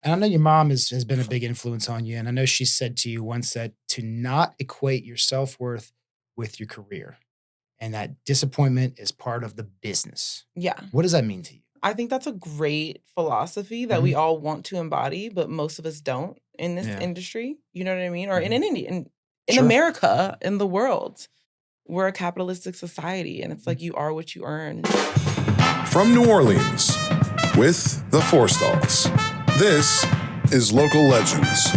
And I know your mom has been a big influence on you, and I know she said to you once that to not equate your self-worth with your career, and that disappointment is part of the business. Yeah. What does that mean to you? I think that's a great philosophy that we Mhm. all want to embody, but most of us don't in this Yeah. industry. You know what I mean? Or in Mhm. an India, in Sure. America, in the world. We're a capitalistic society, and it's Mhm. like you are what you earn. From New Orleans, with the Forstalls. This is Local Legends.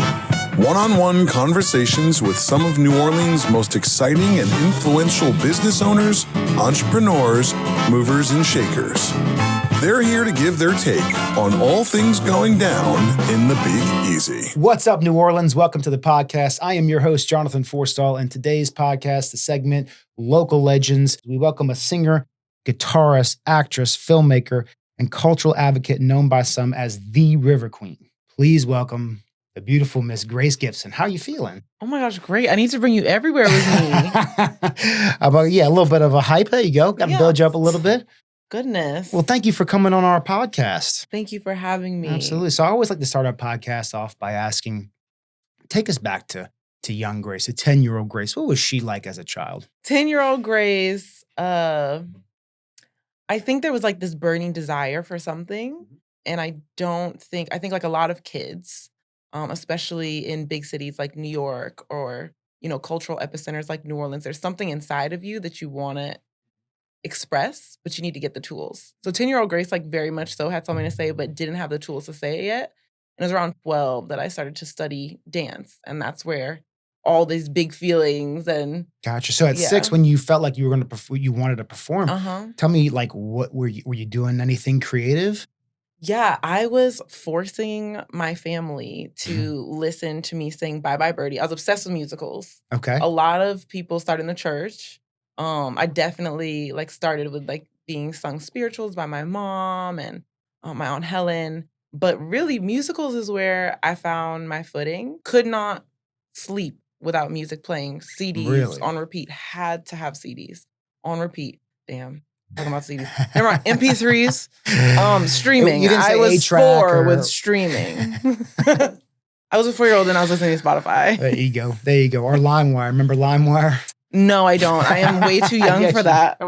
One-on-one conversations with some of New Orleans' most exciting and influential business owners, entrepreneurs, movers, and shakers. They're here to give their take on all things going down in the Big Easy. What's up, New Orleans? Welcome to the podcast. I am your host, Jonathan Forstall, and today's podcast, the segment Local Legends. We welcome a singer, guitarist, actress, filmmaker, and cultural advocate known by some as the River Queen. Please welcome the beautiful Miss Grace Gibson. How are you feeling? Oh my gosh, great. I need to bring you everywhere with me. A little bit of a hype. There you go. Got to build you up a little bit. Goodness. Well, thank you for coming on our podcast. Thank you for having me. Absolutely. So I always like to start our podcast off by asking, take us back to young Grace, a 10-year-old Grace. What was she like as a child? 10-year-old Grace, I think there was like this burning desire for something. And I think like a lot of kids, especially in big cities like New York or, cultural epicenters like New Orleans, there's something inside of you that you want to express, but you need to get the tools. So 10-year-old Grace, like very much so, had something to say, but didn't have the tools to say it yet. And it was around 12 that I started to study dance. And that's where all these big feelings and Gotcha. So at 6, when you felt like you were going to perform, you wanted to perform. Tell me, like, what were you doing? Anything creative? Yeah, I was forcing my family to listen to me sing Bye Bye Birdie. I was obsessed with musicals. Okay. A lot of people start in the church. I definitely like started with like being sung spirituals by my mom and my Aunt Helen. But really, musicals is where I found my footing. Could not sleep without music playing. CDs Really? on repeat. Had to have CDs on repeat. Damn. Talking about CDs. Never mind. MP3s. Streaming. You didn't say I was A-track 4 with streaming. I was a 4-year-old and I was listening to Spotify. There you go. There you go. Or LimeWire. Remember LimeWire? No, I don't. I am way too young for that.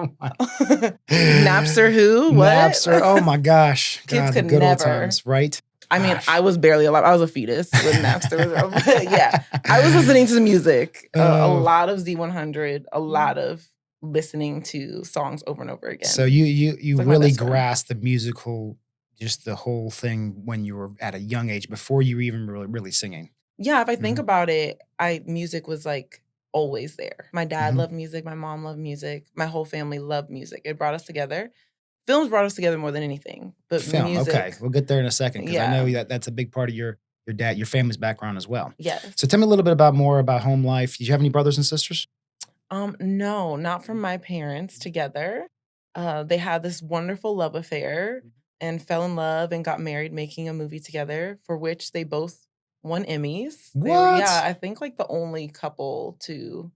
Napster who? What? Napster. Oh my gosh. Kids could good old never. times, right? I mean, I was barely alive. I was a fetus when Napster was but yeah, I was listening to the music. A lot of Z100, a lot of listening to songs over and over again. So you like really grasped the musical, just the whole thing when you were at a young age before you were even really singing. Yeah, if I think about it, music was like always there. My dad Mhm. loved music. My mom loved music. My whole family loved music. It brought us together. Films brought us together more than anything. But Film. music. Okay, we'll get there in a second because I Yeah. know that's a big part of your family's background as well. Yes. So tell me a little bit more about home life. Did you have any brothers and sisters? No, not from my parents together. They had this wonderful love affair and fell in love and got married, making a movie together for which they both won Emmys. What? Yeah, I think like the only couple to,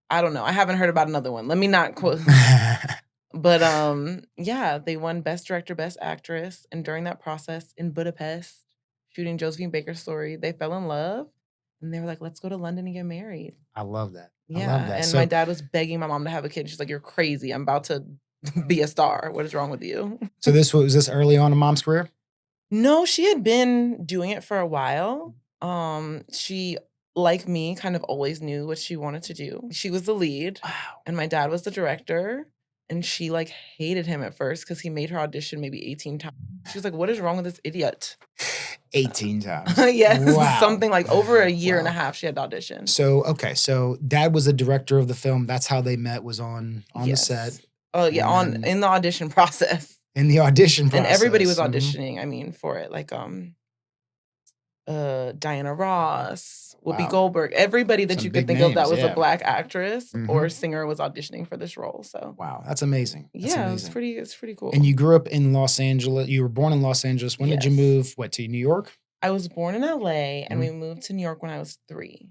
I don't know. I haven't heard about another one. Let me not quote. But yeah, they won Best Director, Best Actress. And during that process in Budapest, shooting Josephine Baker's story, they fell in love. And they were like, let's go to London and get married. I love that. Yeah, I love that. and So, my dad was begging my mom to have a kid. She's like, "You're crazy. I'm about to be a star. What is wrong with you?" so was this early on in mom's career? No, she had been doing it for a while. She, like me, kind of always knew what she wanted to do. She was the lead, Wow. and my dad was the director. And she like hated him at first because he made her audition maybe 18 times. She was like, "What is wrong with this idiot?" 18 times. Yes, Wow. something like over a year and a half she had auditioned. So, okay. So dad was the director of the film. That's how they met, was on the set. Oh yeah, in the audition process. In the audition process. And everybody was auditioning, I mean, for it. Like Diana Ross, Whoopi Goldberg, everybody that you could think of that was a Black actress or singer was auditioning for this role. So wow, that's amazing. That's amazing. It's pretty cool. And you grew up in Los Angeles. You were born in Los Angeles. When did you move? To New York? I was born in LA and we moved to New York when I was 3.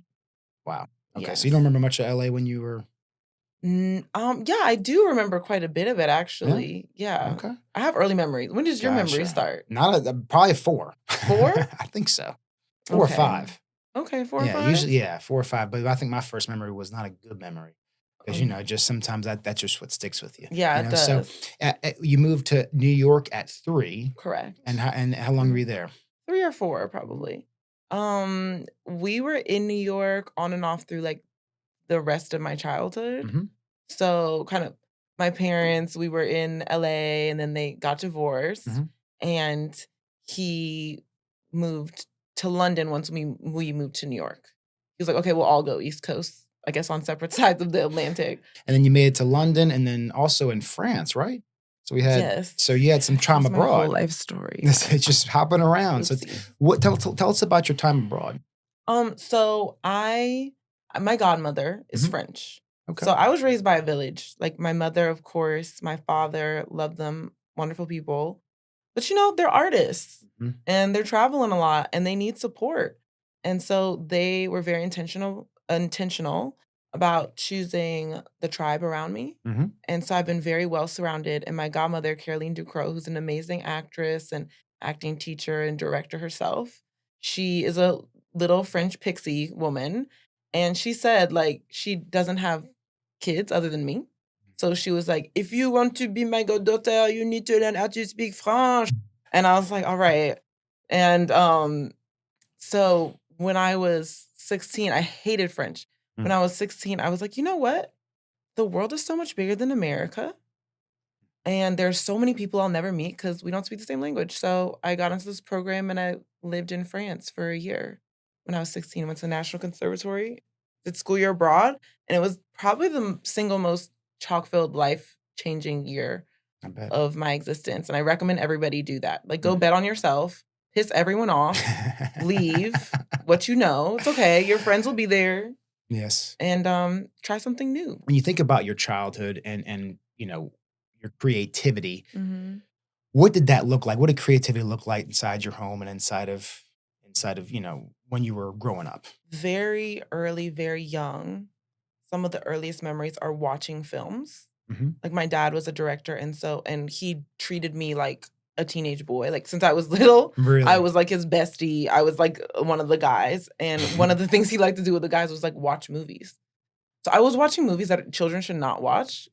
Wow. Okay, so you don't remember much of LA when you were Yeah, I do remember quite a bit of it, Yeah. actually. Yeah. Okay. I have early memories. When does your memory Gotcha. start? Not probably 4. 4? I think so. 4 or Okay. 5. Okay, 4 or Yeah, 5? usually, yeah, 4 or 5. But I think my first memory was not a good memory because Um, just sometimes that's just what sticks with you. yeah, You it know. So does. you moved to New York at 3, and Correct. how long were you Mhm. there? 3 or 4, probably. We were in New York on and off through, like, the rest of my childhood. Hmm. So, kind of my parents, we were in LA, and then they got divorced, Hmm. and he moved to London once we moved to New York. He was like, "Okay, we'll all go East Coast, I guess on separate sides of the Atlantic." And then you made it to London, and then also in France, right? So Yes. you had some time That's my whole abroad. life story. It's just hopping around. So Oopsies. tell us about your time abroad. So my godmother is Mhm. French. Okay. So I was raised by a village. Like my mother, of course, my father, loved them, wonderful people. But they're artists Mhm. and they're traveling a lot and they need support. And so they were very intentional about choosing the tribe around me. Mhm. And so I've been very well surrounded. And my godmother, Caroline Ducrot, who's an amazing actress and acting teacher and director herself, she is a little French pixie woman. And she said, like, she doesn't have kids other than me. So she was like, if you want to be my goddaughter, you need to learn how to speak French. And I was like, all right. And so when I was 16, I hated French. When Mm. I was 16, I was like, you know what? The world is so much bigger than America. And there's so many people I'll never meet because we don't speak the same language. So I got into this program and I lived in France for a year when I was 16. I went to the National Conservatory, did school year abroad, and it was probably the single most chalk-filled, life-changing year I bet. of my existence. And I recommend everybody do that. Like, go Mm. bet on yourself, piss everyone off, leave what you know. It's okay. Your friends will be there, Yes. and try something new. When you think about your childhood and your creativity, Mhm. what did that look like? What did creativity look like inside your home and inside of when you were growing up? Very early, very young. Some of the earliest memories are watching films. Hmm. Like, my dad was a director, and he treated me like a teenage boy. Like, since I was little, I Really? was, like, his bestie. I was, like, one of the guys, and one of the things he liked to do with the guys was, like, watch movies. So I was watching movies that children should not watch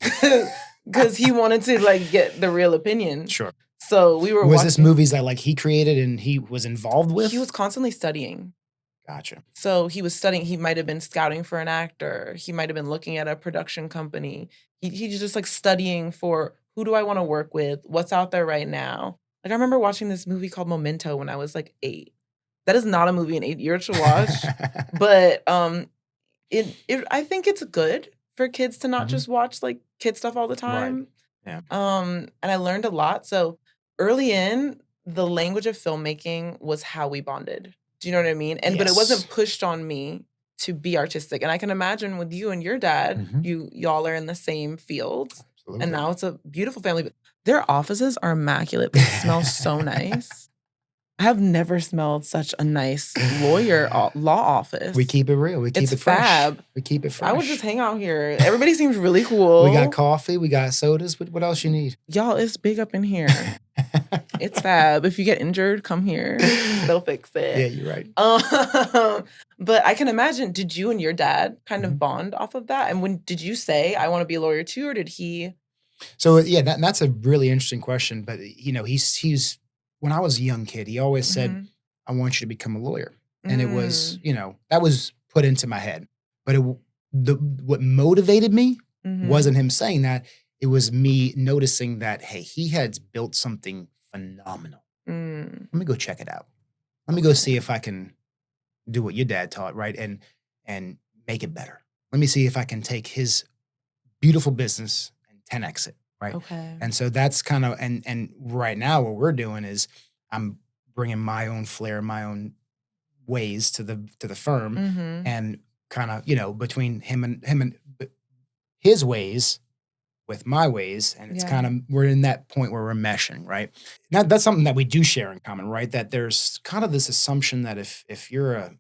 because he wanted to, like, get the real opinion. Sure. So we were Was this watching. movies that he created and he was involved with? He was constantly studying. Gotcha. So he was studying. He might have been scouting for an actor. He might have been looking at a production company. He's just like studying for who do I want to work with? What's out there right now? Like I remember watching this movie called Memento when I was like 8. That is not a movie an 8-year-old should watch, but I think it's good for kids to not Mhm. just watch like kid stuff all the Right. time. Yeah. And I learned a lot. So early in, the language of filmmaking was how we bonded. Do you know what I mean? But it wasn't Yes. pushed on me to be artistic. And I can imagine with you and your dad, Mhm. y'all are in the same field. And Absolutely. now it's a beautiful family. But their offices are immaculate. They smell so nice. I have never smelled such a nice law office. We keep it real. We keep It's it fresh. fab. We keep it fresh. I would just hang out here. Everybody seems really cool. We got coffee. We got sodas. What else you need? Y'all, it's big up in here. It's fab. If you get injured, come here. They'll fix it. Yeah, you're right. But I can imagine, did you and your dad kind Mhm. of bond off of that? And when did you say, I want to be a lawyer too, or did he? So yeah, that's a really interesting question. But he's when I was a young kid, he always said, Mhm. "I want you to become a lawyer," and it was Mm. that was put into my head. But what motivated me Mhm. wasn't him saying that. It was me noticing that hey, he had built something phenomenal. Mm. Let me go check it out. Let me go see if I can do what your dad taught, right? And make it better. Let me see if I can take his beautiful business and 10x it, right? Okay. And so that's kind of and right now what we're doing is I'm bringing my own flair, my own ways to the firm, Mhm. and kind of between him and his ways with my ways, and it's Yeah. kind of we're in that point where we're meshing, right? Now that's something that we do share in common, right? That there's kind of this assumption that if you're a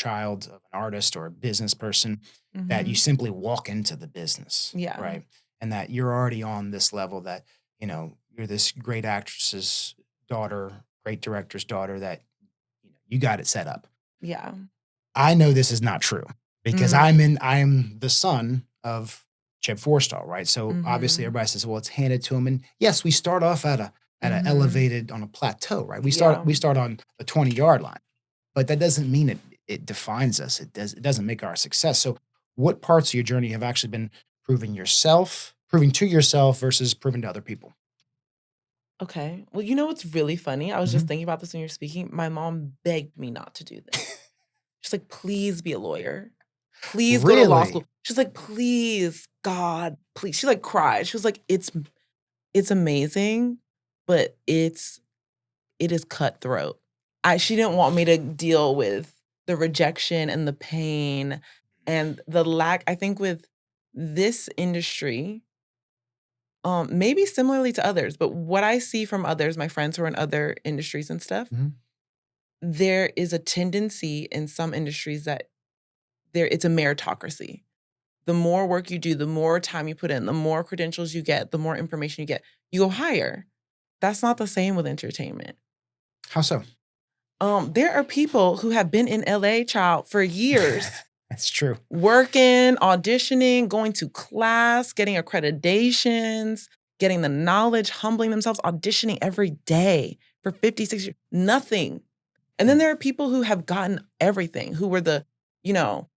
child of an artist or a business person, that you Mhm. simply walk into the business, Yeah. right? And that you're already on this level that, you're this great actress's daughter, great director's daughter, that you got it set up. Yeah. I know this is not true because Mm. I'm the son of Chip Forstall, right? So obviously Mhm. everybody says, well, it's handed to him. And yes, we start off at a Mhm. elevated on a plateau, right? Yeah. We start on the 20-yard line, but that doesn't mean it defines us. It doesn't make our success. So what parts of your journey have actually been proving to yourself versus proving to other people? Okay. Well, you know what's really funny? I was just Mhm. thinking about this when you're speaking. My mom begged me not to do this. She's like, "Please be a lawyer. Please go to law Really? school." She's like, "Please, God, please." She like cried. She was like, "It's amazing, but it is cutthroat." She didn't want me to deal with the rejection and the pain and the lack. I think with this industry, maybe similarly to others, but what I see from others, my friends who are in other industries and stuff, Mhm. there is a tendency in some industries that it's a meritocracy. The more work you do, the more time you put in, the more credentials you get, the more information you go higher. That's not the same with entertainment. How so? There are people who have been in LA, child, for years, That's true. working, auditioning, going to class, getting accreditations, getting the knowledge, humbling themselves, auditioning every day for 56 years, nothing. And then Mm. there are people who have gotten everything, who were the, you know,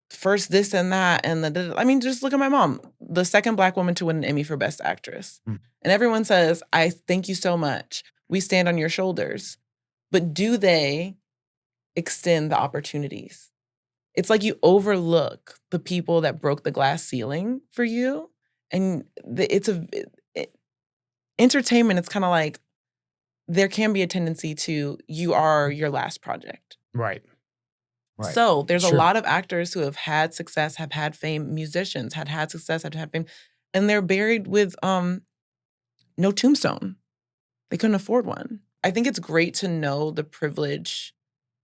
first this and that and I mean, just look at my mom, the second Black woman to win an Emmy for Best Actress. Mm. And everyone says, "I thank you so much. We stand on your shoulders." But do they extend the opportunities? It's like you overlook the people that broke the glass ceiling for you, and entertainment, it's kinda like there can be a tendency to you are your last project. Right. Right. So, there's a Sure. lot of actors who have had success, have had fame, musicians had success, have had fame, and they're buried with, no tombstone. They couldn't afford one. I think it's great to know the privilege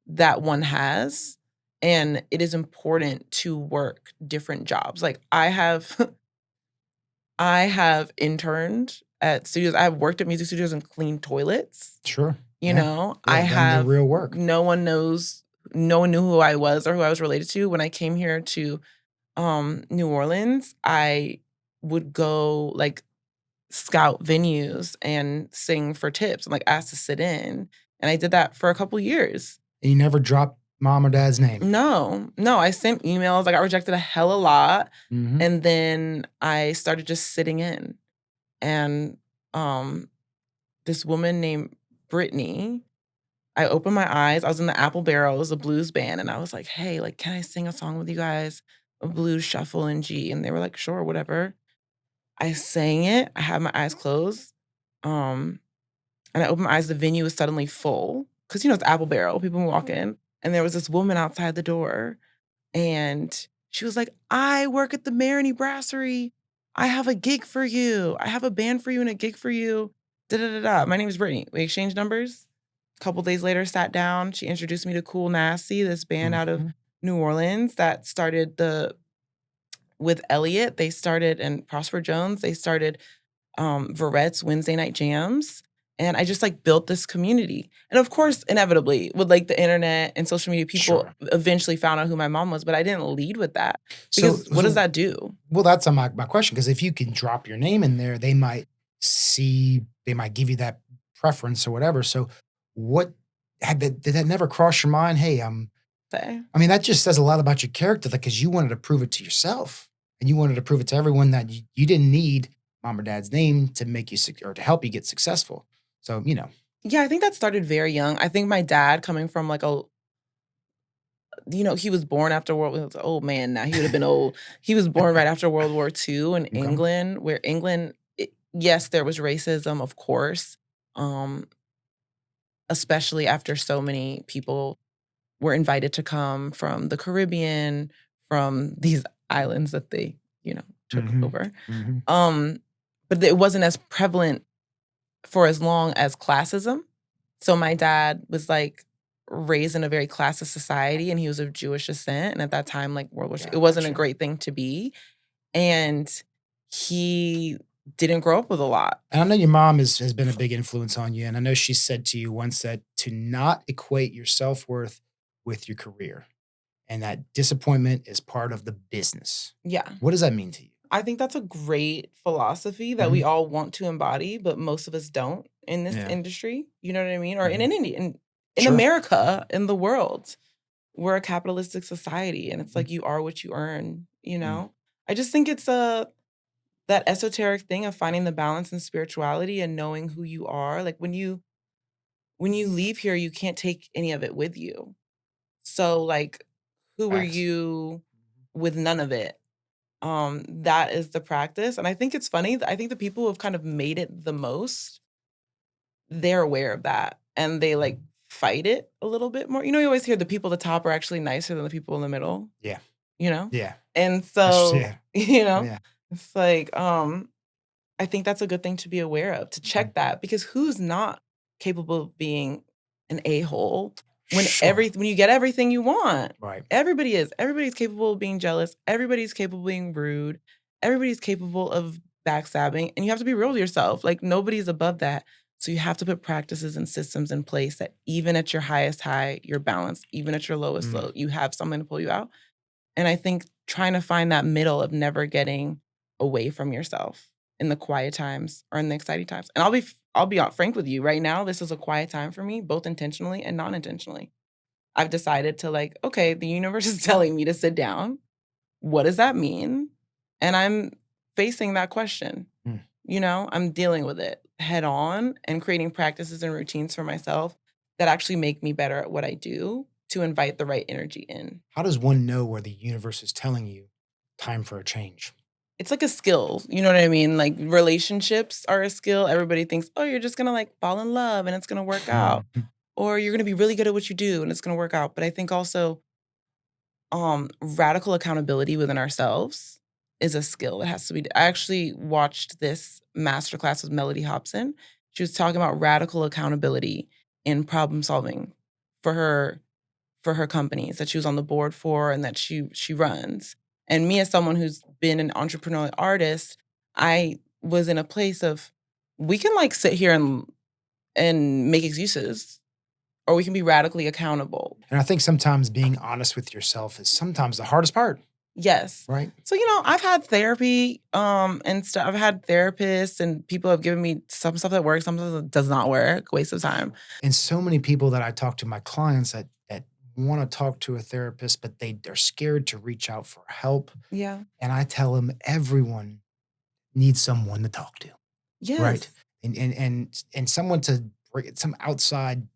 that one has, and it is important to work different jobs. Like, I have I have interned at studios. I have worked at music studios and cleaned toilets, Sure. you Yeah. know? I Yeah. Done the have real work. no one knew who I was or who I was related to. When I came here to, New Orleans, I would go, like, scout venues and sing for tips and, like, ask to sit in, and I did that for a couple years. And you never dropped mom or dad's name. No, I sent emails, I got rejected a hell a lot, Mhm. and then I started just sitting in, and, um, this woman named Brittany, I opened my eyes, I was in the Apple Barrel, it was a blues band, and I was like, "Hey, like, can I sing a song with you guys? A blues shuffle in G," and they were like, "Sure, whatever." I sang it, I had my eyes closed, um, and I opened my eyes, the venue was suddenly full, 'cause, it's Apple Barrel, people walk in, and there was this woman outside the door, and she was like, "I work at the Marigny Brasserie. I have a gig for you. I have a band for you and a gig for you. Da da da da. My name is Brittany." We exchanged numbers. A couple days later, sat down. She introduced me to Cool Nasty, this band out of Mhm. New Orleans that started with Elliot. They started and Prosper Jones. They started Verette's Wednesday night jams. And I just like built this community. And of course, inevitably, with like the internet and social media, people Sure. eventually found out who my mom was, but I didn't lead with that. So Because what does that do? well, that's my question, because if you can drop your name in there, they might give you that preference or whatever. So what did that never cross your mind? Hey, Say. I mean, that just says a lot about your character, because you wanted to prove it to yourself, and you wanted to prove it to everyone that you didn't need mom or dad's name to make you or to help you get successful. So, Yeah, I think that started very young. I think my dad coming from like he was born after World War. Old man now. He would have been old. He was born right after World War II in okay. England, where yes, there was racism, of course, um, especially after so many people were invited to come from the Caribbean, from these islands that they, took hmm over. hmm Um, but it wasn't as prevalent for as long as classism. So my dad was like, raised in a very classist society, and he was of Jewish descent. And at that time, like World War II, it Gotcha. wasn't a great thing to be. And he didn't grow up with a lot. And I know your mom has been a big influence on you. And I know she said to you once that to not equate your self-worth with your career and that disappointment is part of the business. Yeah. What does that mean to you? I think that's a great philosophy that we all want to embody, but most of us don't in this industry. You know what I mean? Or in India, in Sure. America, in the world. We're a capitalistic society, and it's like you are what you earn, you know? I just think it's that esoteric thing of finding the balance in spirituality and knowing who you are. Like when you leave here, you can't take any of it with you. So like, who were Facts. you with none of it? That is the practice. And I think it's funny. I think the people who have kind of made it the most, they're aware of that. And they like fight it a little bit more. You know, you always hear the people at the top are actually nicer than the people in the middle. Yeah. You know? Yeah. And so, you know, Yeah. it's like, I think that's a good thing to be aware of, to check that, because who's not capable of being an a-hole when Sure. when you get everything you want? Right. Everybody is. Everybody's capable of being jealous. Everybody's capable of being rude. Everybody's capable of backstabbing. And you have to be real to yourself. Like nobody's above that. So you have to put practices and systems in place that even at your highest high, you're balanced. Even at your lowest low, you have something to pull you out. And I think trying to find that middle of never getting away from yourself in the quiet times or in the exciting times. And I'll be frank with you right now. This is a quiet time for me, both intentionally and non-intentionally. I've decided to like, okay, the universe is telling me to sit down. What does that mean? And I'm facing that question. You know, I'm dealing with it head on and creating practices and routines for myself that actually make me better at what I do to invite the right energy in. How does one know where the universe is telling you time for a change? It's like a skill. You know what I mean? Like relationships are a skill. Everybody thinks, oh, you're just going to like fall in love and it's going to work out. Or you're going to be really good at what you do and it's going to work out. But I think also radical accountability within ourselves is a skill that has to be. I actually watched this masterclass with Melody Hobson. She was talking about radical accountability in problem solving for her companies that she was on the board for and that she runs. And me as someone who's been an entrepreneurial artist, I was in a place of we can like sit here and make excuses, or we can be radically accountable. And I think sometimes being honest with yourself is sometimes the hardest part. Yes. Right. So, you know, I've had therapy and stuff. I've had therapists and people have given me some stuff that works, some stuff that does not work, waste of time. And so many people that I talk to, my clients that want to talk to a therapist, but they're scared to reach out for help. Yeah. And I tell them everyone needs someone to talk to. Yes. Right. And someone to bring some outside,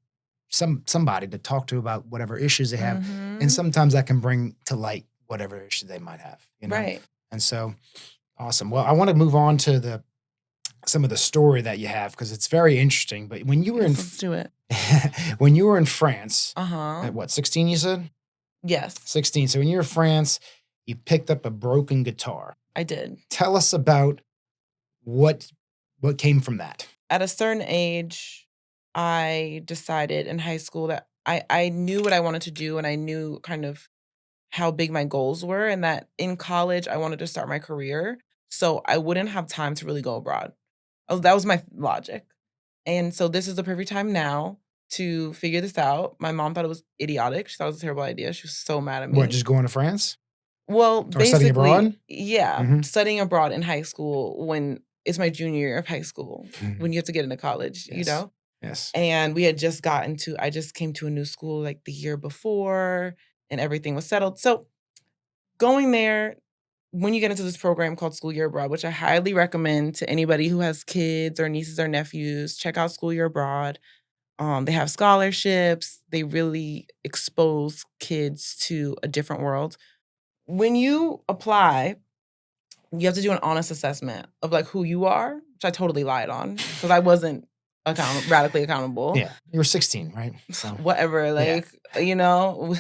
somebody to talk to about whatever issues they have. And sometimes that can bring to light whatever issue they might have. You know? Right. And so awesome. Well, I want to move on to some of the story that you have because it's very interesting. But when you were Let's do it. when you were in France, Uh-huh. at what, 16 you said? Yes, 16. So when you were in France, you picked up a broken guitar. I did. Tell us about what came from that. At a certain age, I decided in high school that I knew what I wanted to do and I knew kind of how big my goals were, and that in college I wanted to start my career. So I wouldn't have time to really go abroad. That was my logic. And so this is the perfect time now to figure this out. My mom thought it was idiotic. She thought it was a terrible idea. She was so mad at me. What, just going to France? Well, Or studying basically, abroad? yeah, studying abroad in high school when it's my junior year of high school, when you have to get into college, you Yes. know? Yes. And we had just I just came to a new school like the year before and everything was settled. So going there, when you get into this program called School Year Abroad, which I highly recommend to anybody who has kids or nieces or nephews, check out School Year Abroad. They have scholarships. They really expose kids to a different world. When you apply, you have to do an honest assessment of like who you are, which I totally lied on because I wasn't radically accountable. Yeah. You were 16, right? So, Whatever, like, you know,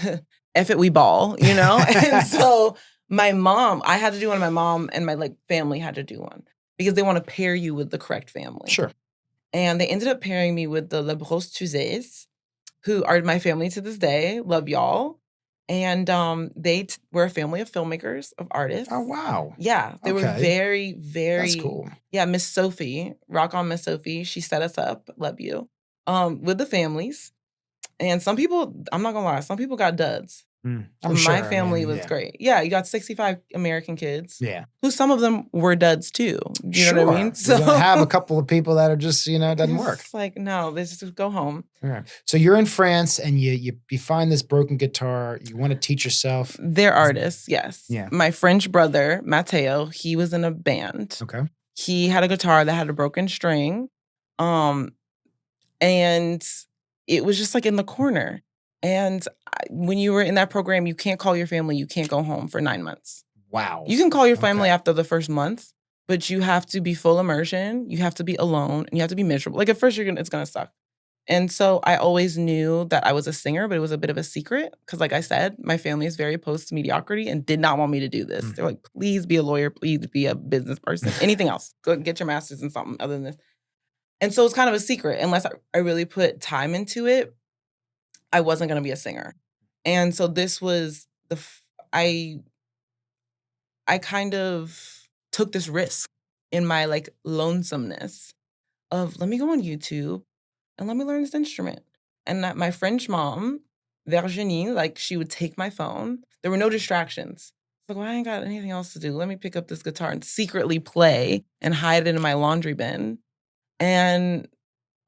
F it, we ball, you know? And so my mom, I had to do one, my mom and my like family had to do one because they want to pair you with the correct family. sure. And they ended up pairing me with the Le Brosse Tuesdays. who are my family to this day. Love y'all. And they were a family of filmmakers, of artists. Oh, wow. Yeah, they were Okay. very, very. That's cool. Yeah, Miss Sophie, rock on Miss Sophie. She set us up. Love you. With the families. And some people, I'm not gonna lie, some people got duds. I'm But sure. my family was great. Yeah, you got 65 American kids. Yeah. Who some of them were duds too. You know what I mean? So you're gonna have a couple of people that are just, it doesn't work. It's like, no, they just go home. Right. So you're in France and you find this broken guitar. You want to teach yourself. They're artists, yes. Yeah. My French brother, Matteo, he was in a band. Okay. He had a guitar that had a broken string. And it was just like in the corner. And when you were in that program, you can't call your family. You can't go home for 9 months. Wow. You can call your family after the first month, but you have to be full immersion. You have to be alone and you have to be miserable. Like at first it's going to suck. And so I always knew that I was a singer, but it was a bit of a secret. Because like I said, my family is very opposed to mediocrity and did not want me to do this. They're like, please be a lawyer. Please be a business person. Anything else. Go get your master's in something other than this. And so it's kind of a secret. Unless I really put time into it, I wasn't going to be a singer. And so this was I kind of took this risk in my like lonesomeness of let me go on YouTube and let me learn this instrument. And that my French mom, Virginie, like she would take my phone. There were no distractions. Like, well, I ain't got anything else to do. Let me pick up this guitar and secretly play and hide it in my laundry bin. And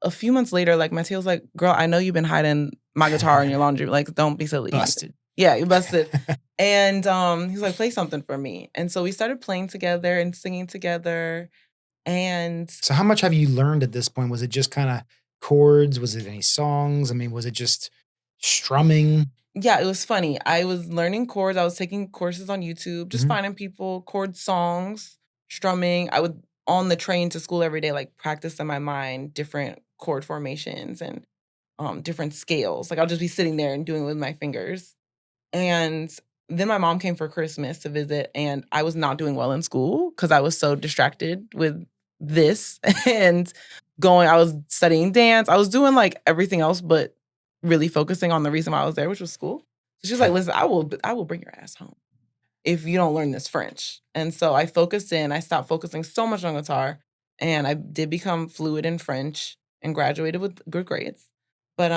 a few months later, like Mateo's like, girl, I know you've been hiding my guitar in your laundry. Like, don't be silly. Busted. Yeah, you busted. And he's like, play something for me. And so we started playing together and singing together. And so how much have you learned at this point? Was it just kind of chords? Was it any songs? I mean, was it just strumming? Yeah, it was funny. I was learning chords. I was taking courses on YouTube, just finding people, chord songs, strumming. I would, on the train to school every day, like practice in my mind different chord formations and different scales. Like I'll just be sitting there and doing it with my fingers. And then my mom came for Christmas to visit, and I was not doing well in school because I was so distracted with this and I was studying dance. I was doing like everything else, but really focusing on the reason why I was there, which was school. So she was like, listen, I will bring your ass home if you don't learn this French. And so I focused in. I stopped focusing so much on guitar, and I did become fluent in French and graduated with good grades. But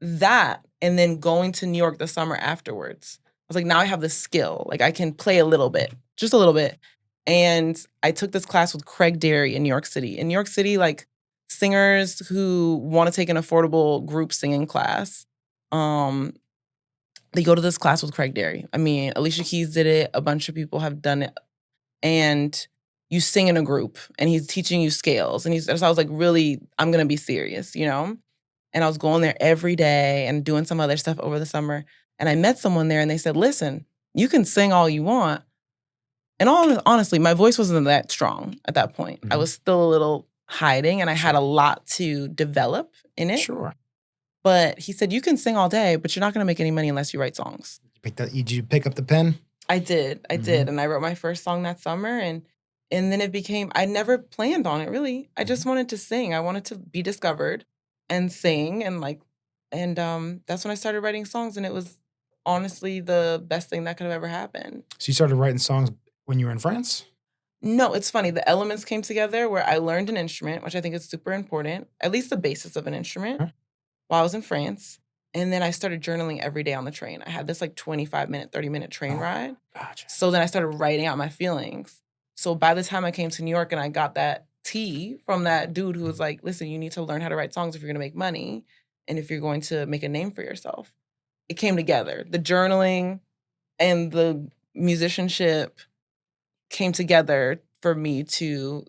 that, and then going to New York the summer afterwards, I was like, now I have the skill. Like I can play a little bit, just a little bit. And I took this class with Craig Derry in New York City. In New York City, like singers who want to take an affordable group singing class, they go to this class with Craig Derry. I mean, Alicia Keys did it. A bunch of people have done it. And you sing in a group and he's teaching you scales. And so I was like, really, I'm going to be serious, And I was going there every day and doing some other stuff over the summer. And I met someone there and they said, listen, you can sing all you want. And honestly, my voice wasn't that strong at that point. I was still a little hiding and I had a lot to develop in it. Sure. But he said, you can sing all day, but you're not going to make any money unless you write songs. Did you pick up the pen? I did. And I wrote my first song that summer. And then it became, I never planned on it really. I just wanted to sing. I wanted to be discovered and sing and that's when I started writing songs, and it was honestly the best thing that could have ever happened. So you started writing songs when you were in France? No, it's funny. The elements came together where I learned an instrument, which I think is super important, at least the basis of an instrument, while I was in France. And then I started journaling every day on the train. I had this like 25-minute, 30-minute train ride. Gotcha. So then I started writing out my feelings. So by the time I came to New York and I got that tea from that dude who was like, listen, you need to learn how to write songs if you're going to make money and if you're going to make a name for yourself. It came together. The journaling and the musicianship came together for me to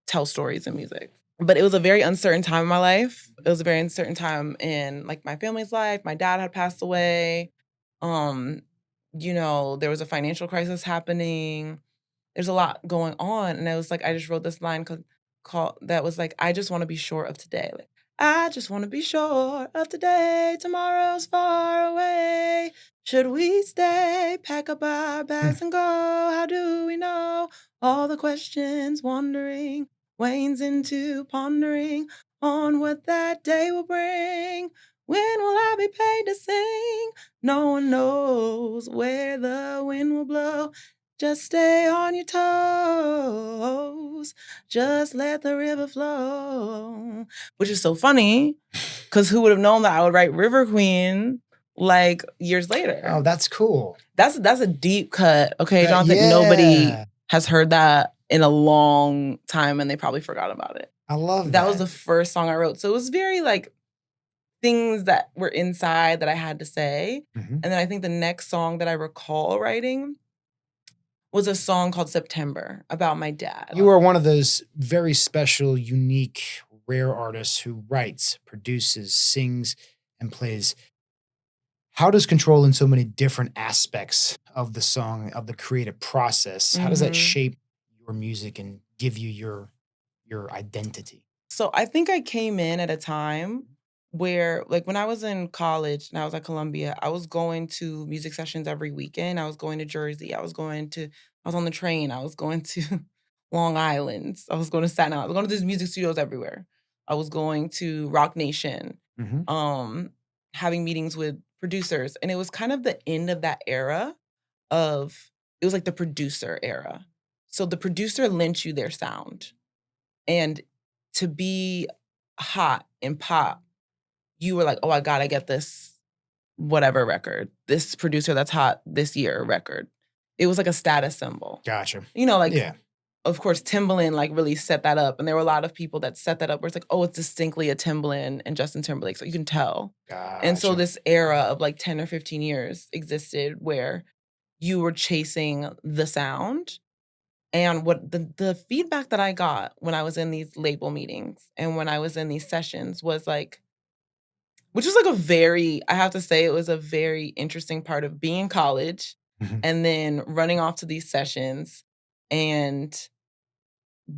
tell stories in music. But it was a very uncertain time in my life. It was a very uncertain time in like my family's life. My dad had passed away. There was a financial crisis happening. There's a lot going on. And I was like, I just wrote this line that was like, I just want to be sure of today. Like, I just want to be sure of today. Tomorrow's far away. Should we stay, pack up our bags and go? How do we know? All the questions wandering, wanes into pondering on what that day will bring. When will I be paid to sing? No one knows where the wind will blow. Just stay on your toes. Just let the river flow. Which is so funny, because who would have known that I would write River Queen like years later? Oh, that's cool. That's a deep cut. Okay, Jonathan, nobody has heard that in a long time, and they probably forgot about it. I love that. That was the first song I wrote. So it was very like things that were inside that I had to say. And then I think the next song that I recall writing was a song called September about my dad. You are one of those very special, unique, rare artists who writes, produces, sings, and plays. How does control in so many different aspects of the song, of the creative process, how does that shape your music and give you your identity? So I think I came in at a time where, like, when I was in college and I was at Columbia, I was going to music sessions every weekend. I was going to Jersey. I was on the train. I was going to Long Island. I was going to Staten Island. I was going to these music studios everywhere. I was going to Rock Nation, having meetings with producers. And it was kind of the end of that era it was like the producer era. So the producer lent you their sound. And to be hot in pop, you were like, oh, I gotta get this whatever record, this producer that's hot this year record. It was like a status symbol. Gotcha. You know, like, of course, Timbaland like really set that up. And there were a lot of people that set that up where it's like, oh, it's distinctly a Timbaland and Justin Timberlake. So you can tell. Gotcha. And so this era of like 10 or 15 years existed where you were chasing the sound. And what the feedback that I got when I was in these label meetings and when I was in these sessions was like, which was like I have to say, it was a very interesting part of being in college and then running off to these sessions and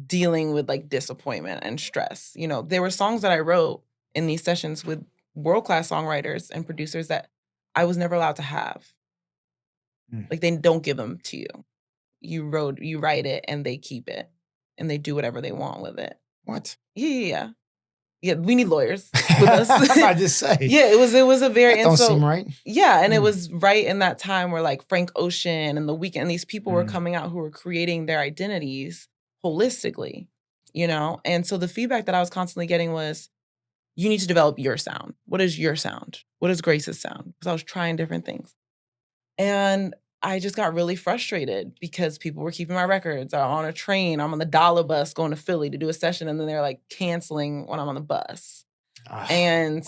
dealing with like disappointment and stress. You know, there were songs that I wrote in these sessions with world-class songwriters and producers that I was never allowed to have. Like, they don't give them to you. You write it and they keep it and they do whatever they want with it. What? Yeah. Yeah, we need lawyers with us. I just say. Yeah, it was a very that don't seem right. Yeah, and it was right in that time where like Frank Ocean and The Weeknd and these people were coming out who were creating their identities holistically, you know? And so the feedback that I was constantly getting was, you need to develop your sound. What is your sound? What is Grace's sound? Because I was trying different things. And I just got really frustrated because people were keeping my records. I'm on a train. I'm on the dollar bus going to Philly to do a session. And then they're like canceling when I'm on the bus. And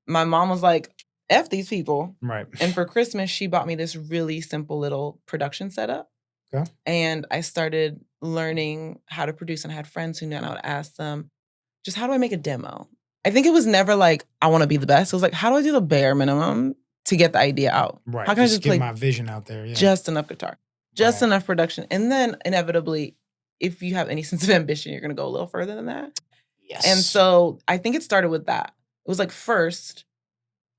my mom was like, F these people. Right. And for Christmas, she bought me this really simple little production setup. Okay. And I started learning how to produce. And I had friends who knew, and I would ask them, just how do I make a demo? I think it was never like, I want to be the best. It was like, how do I do the bare minimum to get the idea out? Right. How can I just get play my vision out there? Yeah. Just enough guitar, just enough production. And then inevitably, if you have any sense of ambition, you're going to go a little further than that. Yes. And so I think it started with that. It was like, first,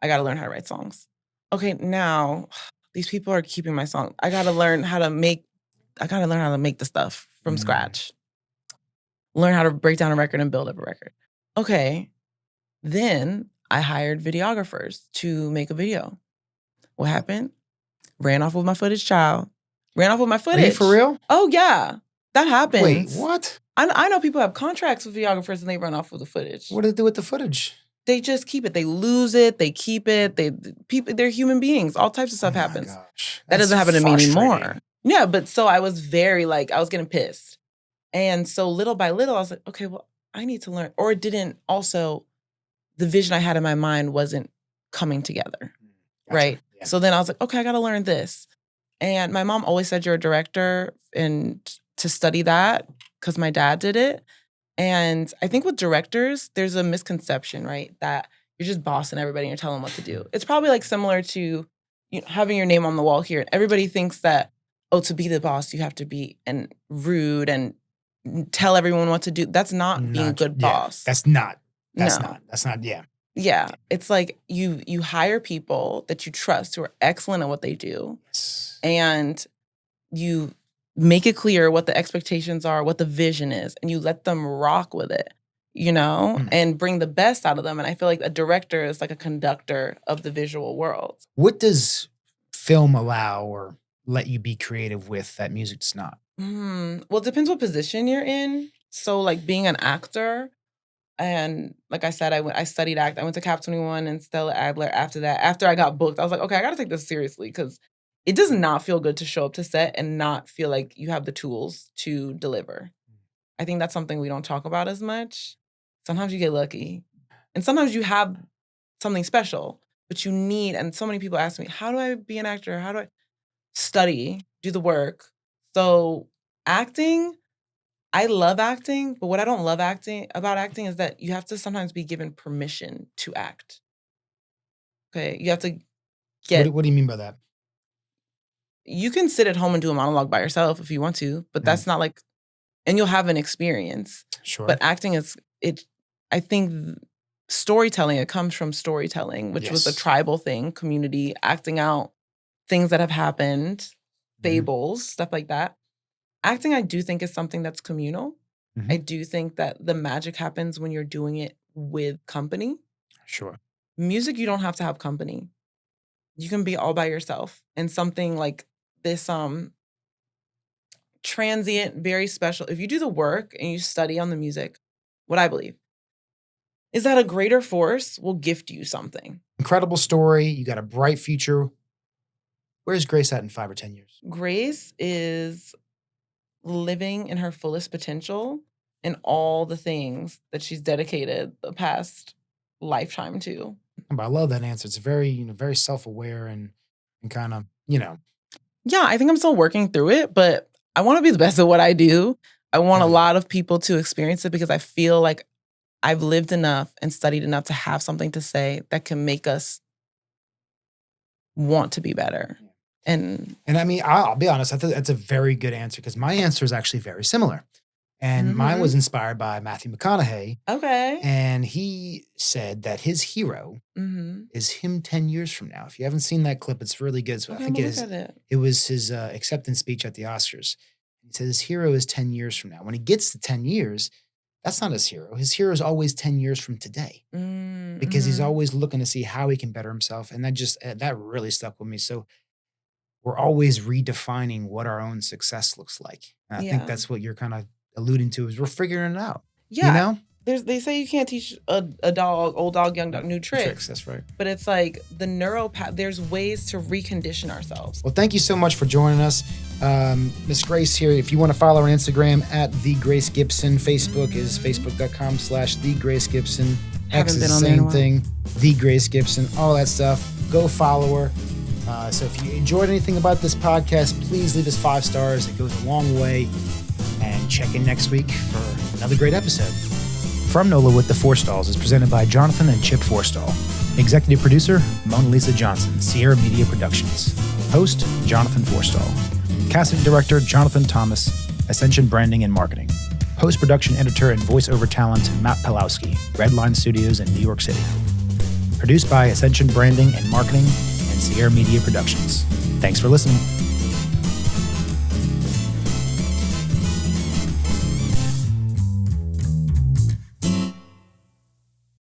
I got to learn how to write songs. Okay, now these people are keeping my song. I got to learn how to make the stuff from scratch. Learn how to break down a record and build up a record. Okay. Then I hired videographers to make a video. What happened? Ran off with my footage, child. Ran off with my footage. Are you for real? Oh, yeah. That happens. Wait, what? I know people have contracts with videographers and they run off with the footage. What do they do with the footage? They just keep it. They lose it. They keep it. They're human beings. All types of stuff happens. Gosh. That doesn't happen to me frustrating. anymore. Yeah, but so I was very I was getting pissed. And so little by little, I was like, okay, well, I need to learn. Or it didn't also, the vision I had in my mind wasn't coming together. Gotcha. Right? Yeah. So then I was like, okay, I got to learn this. And my mom always said, you're a director, and to study that because my dad did it. And I think with directors, there's a misconception, right? That you're just bossing everybody and you're telling them what to do. It's probably like similar to having your name on the wall here. And everybody thinks that, oh, to be the boss, you have to be rude and tell everyone what to do. That's not being a good boss. That's not. Yeah. Yeah. It's like you hire people that you trust who are excellent at what they do. Yes. And you make it clear what the expectations are, what the vision is, and you let them rock with it. and bring the best out of them. And I feel like a director is like a conductor of the visual world. What does film allow or let you be creative with that music does not? Well, it depends what position you're in. So like being an actor, and like I said, I studied act. I went to Cap 21 and Stella Adler after that. After I got booked, I was like, okay, I got to take this seriously because it does not feel good to show up to set and not feel like you have the tools to deliver. I think that's something we don't talk about as much. Sometimes you get lucky. And sometimes you have something special, but you need, and so many people ask me, how do I be an actor? How do I study, do the work? So acting, I love acting, but what I don't love about acting is that you have to sometimes be given permission to act. Okay, you have to get... What do you mean by that? You can sit at home and do a monologue by yourself if you want to, but that's not like, and you'll have an experience. Sure. But acting is, I think storytelling, it comes from storytelling, which was a tribal thing, community, acting out things that have happened, fables, stuff like that. Acting, I do think, is something that's communal. I do think that the magic happens when you're doing it with company. Sure. Music, you don't have to have company. You can be all by yourself. And something like this transient, very special, if you do the work and you study on the music, what I believe is that a greater force will gift you something. Incredible story. You got a bright future. Where's Grace at in 5 or 10 years? Grace is living in her fullest potential and all the things that she's dedicated the past lifetime to. But I love that answer. It's very, very self-aware and kind of, Yeah, I think I'm still working through it, but I want to be the best at what I do. I want a lot of people to experience it because I feel like I've lived enough and studied enough to have something to say that can make us want to be better. And I mean, I'll be honest, I think that's a very good answer because my answer is actually very similar. And mine was inspired by Matthew McConaughey. Okay. And he said that his hero is him 10 years from now. If you haven't seen that clip, it's really good. So I think it was his acceptance speech at the Oscars. He said his hero is 10 years from now. When he gets to 10 years, that's not his hero. His hero is always 10 years from today because he's always looking to see how he can better himself. And that really stuck with me. So we're always redefining what our own success looks like. And I think that's what you're kind of alluding to is we're figuring it out. Yeah. They say you can't teach a dog, old dog, young dog, new tricks. That's right. But it's like there's ways to recondition ourselves. Well, thank you so much for joining us. Miss Grace here. If you want to follow her on Instagram at The Grace Gibson. Facebook is facebook.com/The Grace Gibson. X is the same thing. The Grace Gibson. All that stuff. Go follow her. So if you enjoyed anything about this podcast, please leave us 5 stars. It goes a long way. And check in next week for another great episode. From NOLA with the Forstalls is presented by Jonathan and Chip Forstall. Executive producer, Mona Lisa Johnson, Sierra Media Productions. Host, Jonathan Forstall. Casting director, Jonathan Thomas, Ascension Branding and Marketing. Post-production editor and voiceover talent, Matt Pawlowski, Redline Studios in New York City. Produced by Ascension Branding and Marketing and Sierra Media Productions. Thanks for listening.